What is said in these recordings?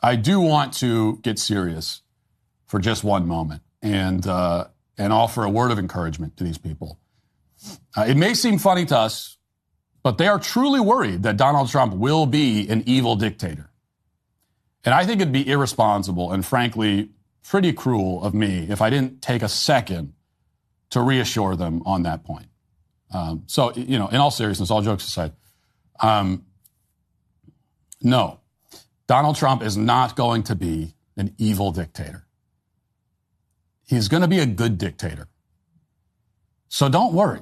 I do want to get serious for just one moment and offer a word of encouragement to these people. It may seem funny to us, but they are truly worried that Donald Trump will be an evil dictator. And I think it'd be irresponsible and frankly pretty cruel of me if I didn't take a second to reassure them on that point. So, in all seriousness, all jokes aside, no, Donald Trump is not going to be an evil dictator. He's going to be a good dictator. So don't worry.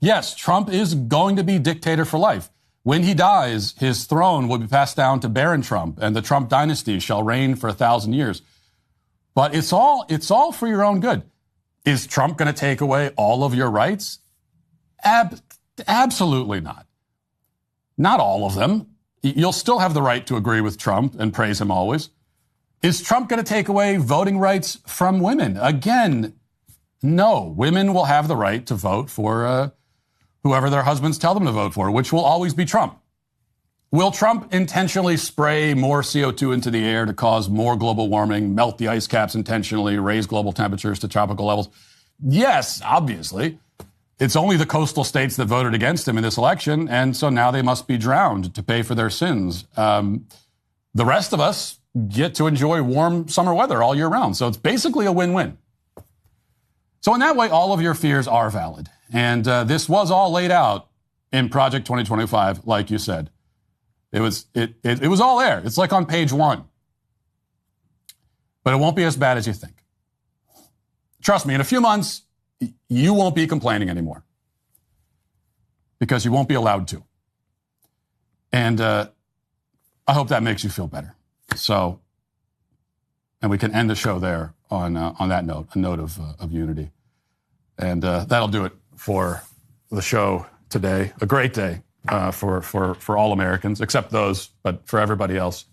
Yes, Trump is going to be dictator for life. When he dies, his throne will be passed down to Baron Trump, and the Trump dynasty shall reign for 1,000 years. But it's all for your own good. Is Trump going to take away all of your rights? Absolutely not. Not all of them. You'll still have the right to agree with Trump and praise him always. Is Trump going to take away voting rights from women? Again, no. Women will have the right to vote for whoever their husbands tell them to vote for, which will always be Trump. Will Trump intentionally spray more CO2 into the air to cause more global warming, melt the ice caps intentionally, raise global temperatures to tropical levels? Yes, obviously. It's only the coastal states that voted against him in this election, and so now they must be drowned to pay for their sins. The rest of us get to enjoy warm summer weather all year round, so it's basically a win-win. So in that way, all of your fears are valid, and this was all laid out in Project 2025, like you said. It was all there. It's like on page 1. But it won't be as bad as you think. Trust me, in a few months, you won't be complaining anymore because you won't be allowed to. And I hope that makes you feel better. So, and we can end the show there on that note, a note of unity. And that'll do it for the show today. A great day for all Americans, except those, but for everybody else.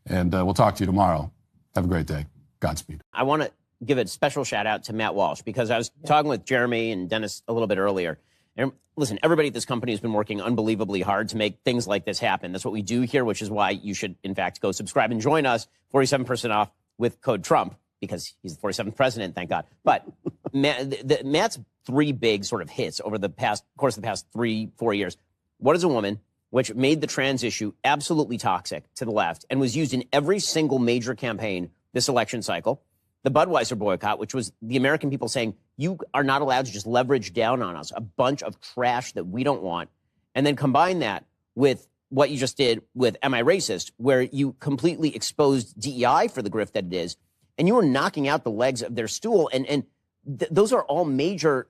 And we'll talk to you tomorrow. Have a great day. Godspeed. I want to give a special shout out to Matt Walsh because I was talking with Jeremy and Dennis a little bit earlier. And listen, everybody at this company has been working unbelievably hard to make things like this happen. That's what we do here, which is why you should, in fact, go subscribe and join us. 47% off with code Trump because he's the 47th president, thank God. But Matt's 3 big sort of hits over the course of the past 3-4 years. What is a Woman, which made the trans issue absolutely toxic to the left and was used in every single major campaign this election cycle. The Budweiser boycott, which was the American people saying, you are not allowed to just leverage down on us, a bunch of trash that we don't want. And then combine that with what you just did with Am I Racist, where you completely exposed DEI for the grift that it is, and you were knocking out the legs of their stool. And those are all major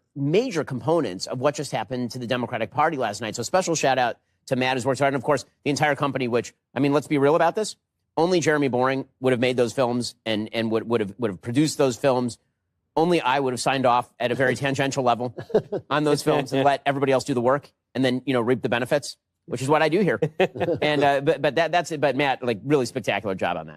components of what just happened to the Democratic Party last night. So special shout out to Matt, who's worked hard, and of course, the entire company, which, I mean, let's be real about this. Only Jeremy Boring would have made those films and would have produced those films. Only I would have signed off at a very tangential level on those films and let everybody else do the work and then, reap the benefits, which is what I do here. And but that's it. But Matt, like, really spectacular job on that.